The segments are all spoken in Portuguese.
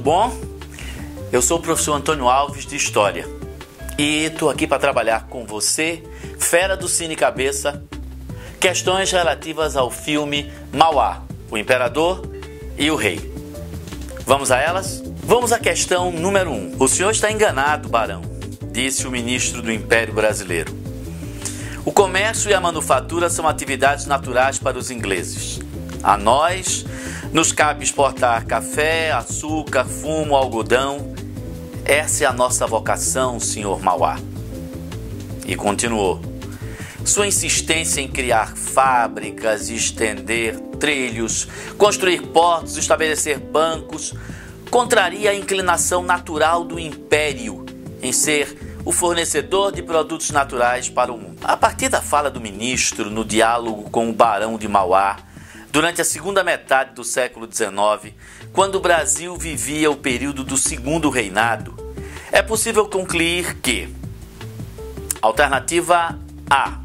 bom? Eu sou o professor Antônio Alves de História e estou aqui para trabalhar com você, fera do Cine Cabeça, questões relativas ao filme Mauá, o Imperador e o Rei. Vamos a elas? Vamos à questão número 1. O senhor está enganado, barão, disse o ministro do Império Brasileiro. O comércio e a manufatura são atividades naturais para os ingleses. A nós nos cabe exportar café, açúcar, fumo, algodão. Essa é a nossa vocação, senhor Mauá. E continuou. Sua insistência em criar fábricas, estender trilhos, construir portos, estabelecer bancos, contraria a inclinação natural do império em ser o fornecedor de produtos naturais para o mundo. A partir da fala do ministro no diálogo com o barão de Mauá, durante a segunda metade do século XIX, quando o Brasil vivia o período do Segundo Reinado, é possível concluir que: alternativa A,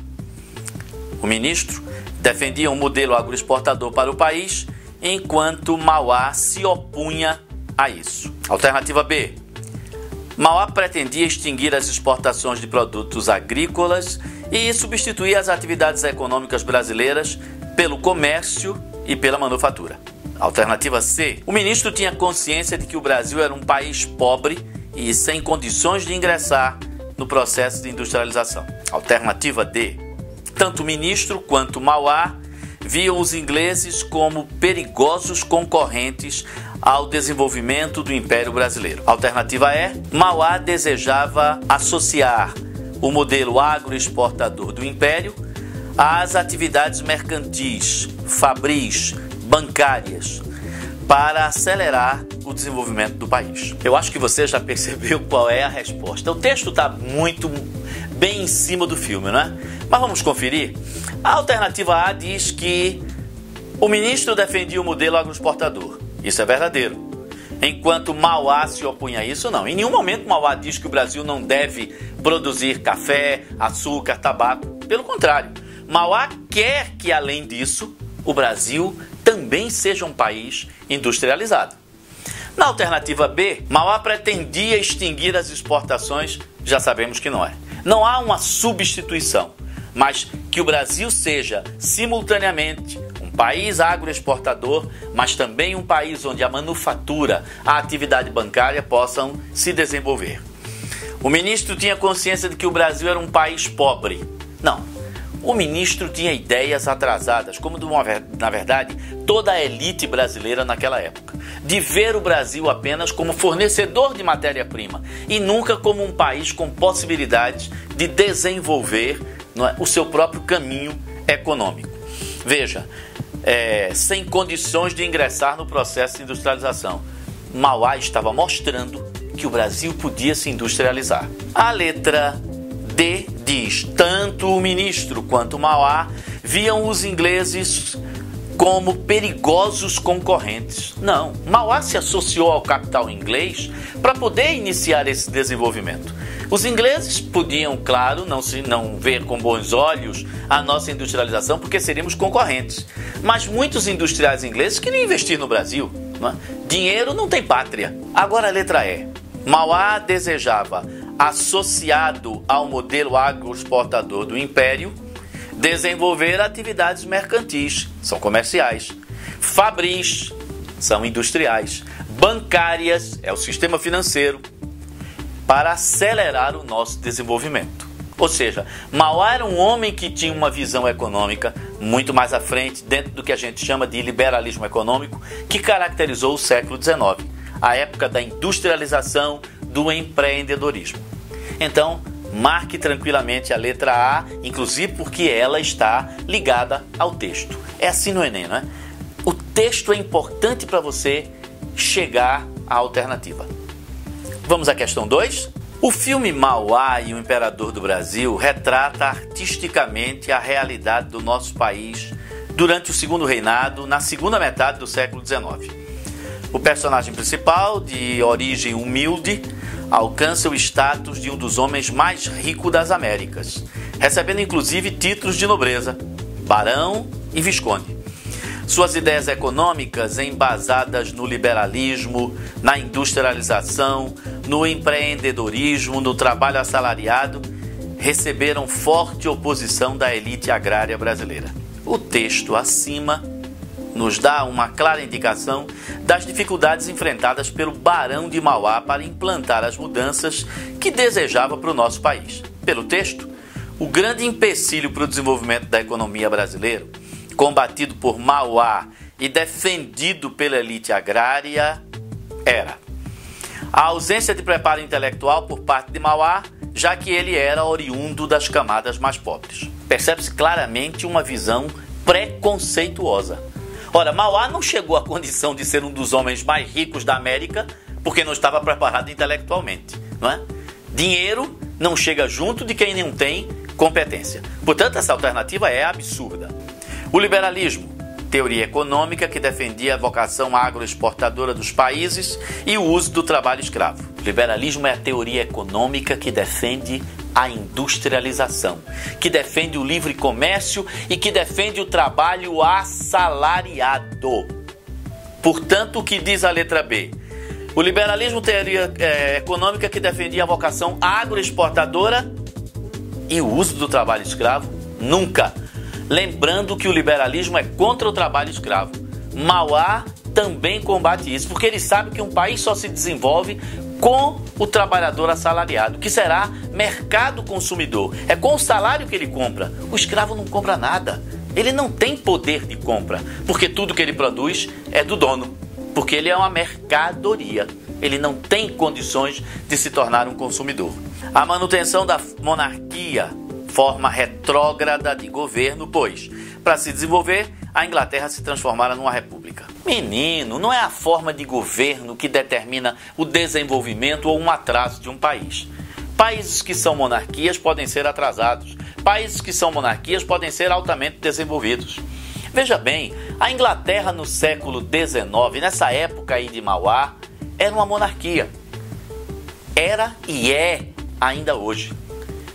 o ministro defendia um modelo agroexportador para o país, enquanto Mauá se opunha a isso. Alternativa B, Mauá pretendia extinguir as exportações de produtos agrícolas e substituir as atividades econômicas brasileiras pelo comércio e pela manufatura. Alternativa C, o ministro tinha consciência de que o Brasil era um país pobre e sem condições de ingressar no processo de industrialização. Alternativa D, tanto o ministro quanto Mauá viam os ingleses como perigosos concorrentes ao desenvolvimento do Império Brasileiro. Alternativa E, Mauá desejava associar o modelo agroexportador do Império às atividades mercantis, fabris, bancárias, para acelerar o desenvolvimento do país. Eu acho que você já percebeu qual é a resposta. O texto está muito bem em cima do filme, não é? Mas vamos conferir. A alternativa A diz que o ministro defendia o modelo agroexportador. Isso é verdadeiro. Enquanto Mauá se opunha a isso, não. Em nenhum momento Mauá diz que o Brasil não deve produzir café, açúcar, tabaco. Pelo contrário, Mauá quer que, além disso, o Brasil também seja um país industrializado. Na alternativa B, Mauá pretendia extinguir as exportações. Já sabemos que não é. Não há uma substituição, mas que o Brasil seja simultaneamente um país agroexportador, mas também um país onde a manufatura, a atividade bancária possam se desenvolver. O ministro tinha consciência de que o Brasil era um país pobre. Não, o ministro tinha ideias atrasadas, como na verdade toda a elite brasileira naquela época, de ver o Brasil apenas como fornecedor de matéria-prima e nunca como um país com possibilidades de desenvolver o seu próprio caminho econômico. Veja, sem condições de ingressar no processo de industrialização, Mauá estava mostrando que o Brasil podia se industrializar. A letra D diz: tanto o ministro quanto o Mauá viam os ingleses como perigosos concorrentes. Não, Mauá se associou ao capital inglês para poder iniciar esse desenvolvimento. Os ingleses podiam, claro, não ver com bons olhos a nossa industrialização porque seríamos concorrentes. Mas muitos industriais ingleses queriam investir no Brasil. Não é? Dinheiro não tem pátria. Agora a letra E. Mauá desejava, associado ao modelo agroexportador do Império, desenvolver atividades mercantis, são comerciais, fabris, são industriais, bancárias, é o sistema financeiro, para acelerar o nosso desenvolvimento. Ou seja, Mauá era um homem que tinha uma visão econômica muito mais à frente, dentro do que a gente chama de liberalismo econômico, que caracterizou o século XIX, a época da industrialização, do empreendedorismo. Então, marque tranquilamente a letra A, inclusive porque ela está ligada ao texto. É assim no Enem, não é? O texto é importante para você chegar à alternativa. Vamos à questão 2. O filme Mauá e o Imperador do Brasil retrata artisticamente a realidade do nosso país durante o Segundo Reinado, na segunda metade do século XIX. O personagem principal, de origem humilde, alcança o status de um dos homens mais ricos das Américas, recebendo inclusive títulos de nobreza, barão e visconde. Suas ideias econômicas, embasadas no liberalismo, na industrialização, no empreendedorismo, no trabalho assalariado, receberam forte oposição da elite agrária brasileira. O texto acima nos dá uma clara indicação das dificuldades enfrentadas pelo Barão de Mauá para implantar as mudanças que desejava para o nosso país. Pelo texto, o grande empecilho para o desenvolvimento da economia brasileira, combatido por Mauá e defendido pela elite agrária, era a ausência de preparo intelectual por parte de Mauá, já que ele era oriundo das camadas mais pobres. Percebe-se claramente uma visão preconceituosa. Ora, Mauá não chegou à condição de ser um dos homens mais ricos da América porque não estava preparado intelectualmente, não é? Dinheiro não chega junto de quem não tem competência. Portanto, essa alternativa é absurda. O liberalismo, teoria econômica que defendia a vocação agroexportadora dos países e o uso do trabalho escravo. O liberalismo é a teoria econômica que defende a industrialização, que defende o livre comércio e que defende o trabalho assalariado. Portanto, o que diz a letra B? O liberalismo, teoria econômica que defendia a vocação agroexportadora e o uso do trabalho escravo? Nunca! Lembrando que o liberalismo é contra o trabalho escravo. Mauá também combate isso, porque ele sabe que um país só se desenvolve com o trabalhador assalariado, que será mercado consumidor. É com o salário que ele compra. O escravo não compra nada. Ele não tem poder de compra, porque tudo que ele produz é do dono, porque ele é uma mercadoria. Ele não tem condições de se tornar um consumidor. A manutenção da monarquia, forma retrógrada de governo, pois, para se desenvolver, a Inglaterra se transformara numa república. Menino, não é a forma de governo que determina o desenvolvimento ou um atraso de um país. Países que são monarquias podem ser atrasados. Países que são monarquias podem ser altamente desenvolvidos. Veja bem, a Inglaterra no século XIX, nessa época aí de Mauá, era uma monarquia. Era e é ainda hoje.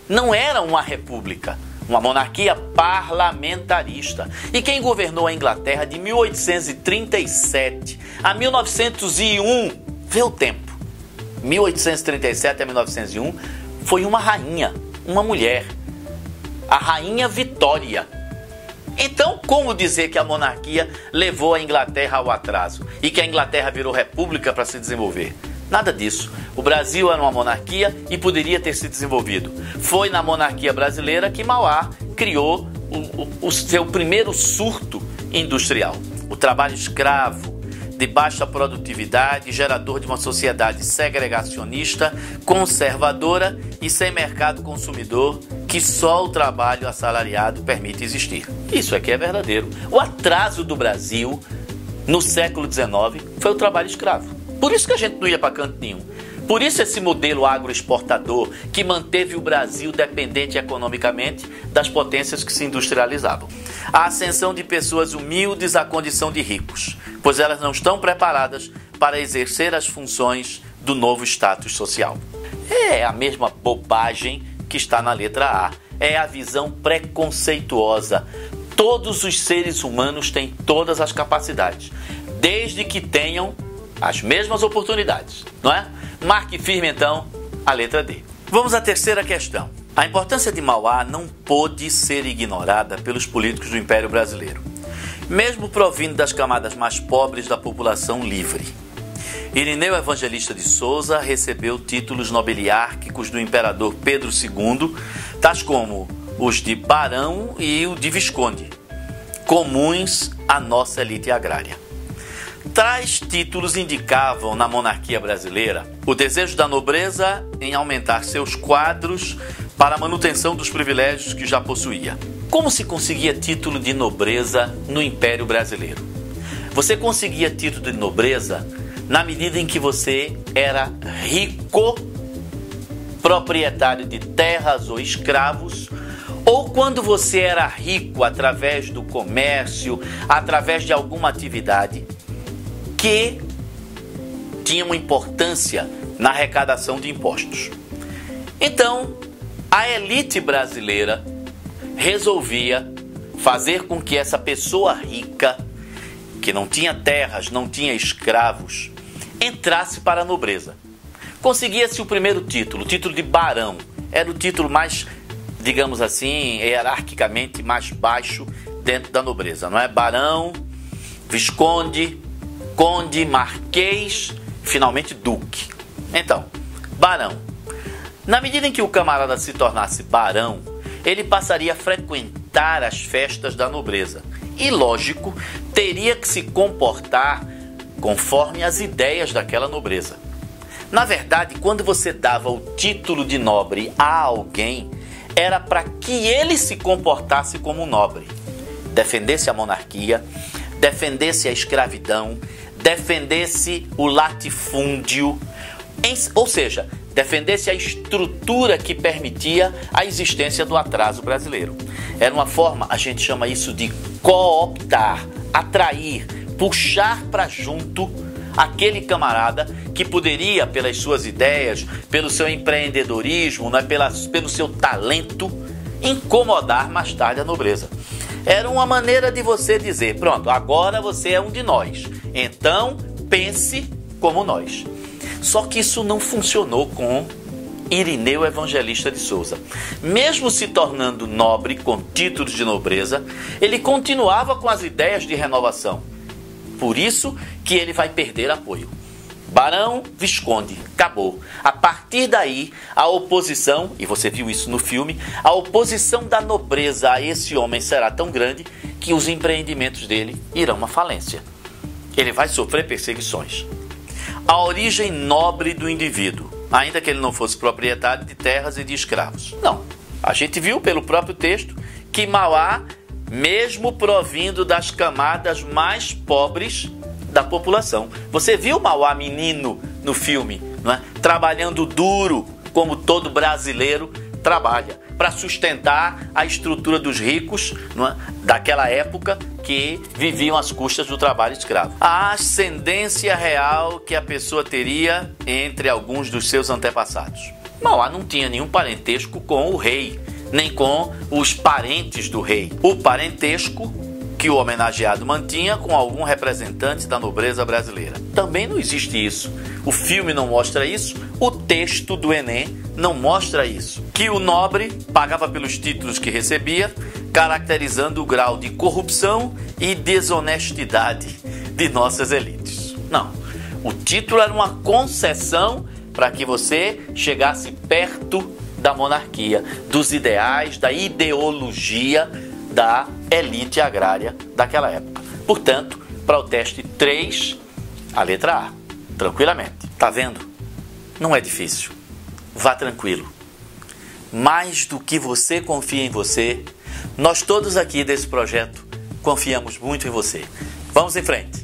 Não era uma república, uma monarquia parlamentarista. E quem governou a Inglaterra de 1837 a 1901, vê o tempo, 1837 a 1901, foi uma rainha, uma mulher, a Rainha Vitória. Então, como dizer que a monarquia levou a Inglaterra ao atraso e que a Inglaterra virou república para se desenvolver? Nada disso. O Brasil era uma monarquia e poderia ter se desenvolvido. Foi na monarquia brasileira que Mauá criou o seu primeiro surto industrial. O trabalho escravo, de baixa produtividade, gerador de uma sociedade segregacionista, conservadora e sem mercado consumidor, que só o trabalho assalariado permite existir. Isso aqui é verdadeiro. O atraso do Brasil no século XIX foi o trabalho escravo. Por isso que a gente não ia para canto nenhum. Por isso esse modelo agroexportador que manteve o Brasil dependente economicamente das potências que se industrializavam. A ascensão de pessoas humildes à condição de ricos, pois elas não estão preparadas para exercer as funções do novo status social. É a mesma bobagem que está na letra A. É a visão preconceituosa. Todos os seres humanos têm todas as capacidades, desde que tenham as mesmas oportunidades, não é? Marque firme, então, a letra D. Vamos à terceira questão. A importância de Mauá não pôde ser ignorada pelos políticos do Império Brasileiro, mesmo provindo das camadas mais pobres da população livre. Irineu Evangelista de Souza recebeu títulos nobiliárquicos do imperador Pedro II, tais como os de barão e o de visconde, comuns à nossa elite agrária. Tais títulos indicavam na monarquia brasileira o desejo da nobreza em aumentar seus quadros para a manutenção dos privilégios que já possuía. Como se conseguia título de nobreza no Império Brasileiro? Você conseguia título de nobreza na medida em que você era rico, proprietário de terras ou escravos, ou quando você era rico através do comércio, através de alguma atividade que tinha uma importância na arrecadação de impostos. Então, a elite brasileira resolvia fazer com que essa pessoa rica que não tinha terras, não tinha escravos, entrasse para a nobreza. Conseguia-se o primeiro título, o título de barão. Era o título mais, digamos assim, hierarquicamente mais baixo dentro da nobreza, não é? Barão, visconde, conde, marquês, finalmente duque. Então, barão. Na medida em que o camarada se tornasse barão, ele passaria a frequentar as festas da nobreza. E, lógico, teria que se comportar conforme as ideias daquela nobreza. Na verdade, quando você dava o título de nobre a alguém, era para que ele se comportasse como um nobre. Defendesse a monarquia, defendesse a escravidão, defendesse o latifúndio, ou seja, defendesse a estrutura que permitia a existência do atraso brasileiro. Era uma forma, a gente chama isso de cooptar, atrair, puxar para junto aquele camarada que poderia, pelas suas ideias, pelo seu empreendedorismo, né, pelo seu talento, incomodar mais tarde a nobreza. Era uma maneira de você dizer, pronto, agora você é um de nós, então pense como nós. Só que isso não funcionou com Irineu Evangelista de Souza. Mesmo se tornando nobre com títulos de nobreza, ele continuava com as ideias de renovação. Por isso que ele vai perder apoio. Barão, visconde, acabou. A partir daí, a oposição, e você viu isso no filme, a oposição da nobreza a esse homem será tão grande que os empreendimentos dele irão à falência. Ele vai sofrer perseguições. A origem nobre do indivíduo, ainda que ele não fosse proprietário de terras e de escravos. Não. A gente viu pelo próprio texto que Mauá, mesmo provindo das camadas mais pobres da população. Você viu Mauá menino no filme, não é? Trabalhando duro, como todo brasileiro trabalha, para sustentar a estrutura dos ricos, não é? Daquela época que viviam às custas do trabalho escravo. A ascendência real que a pessoa teria entre alguns dos seus antepassados. Mauá não tinha nenhum parentesco com o rei, nem com os parentes do rei. O parentesco que o homenageado mantinha com algum representante da nobreza brasileira. Também não existe isso. O filme não mostra isso, o texto do Enem não mostra isso. Que o nobre pagava pelos títulos que recebia, caracterizando o grau de corrupção e desonestidade de nossas elites. Não. O título era uma concessão para que você chegasse perto da monarquia, dos ideais, da ideologia da elite agrária daquela época. Portanto, para o teste 3, a letra A, tranquilamente. Tá vendo? Não é difícil. Vá tranquilo. Mais do que você confia em você, nós todos aqui desse projeto confiamos muito em você. Vamos em frente.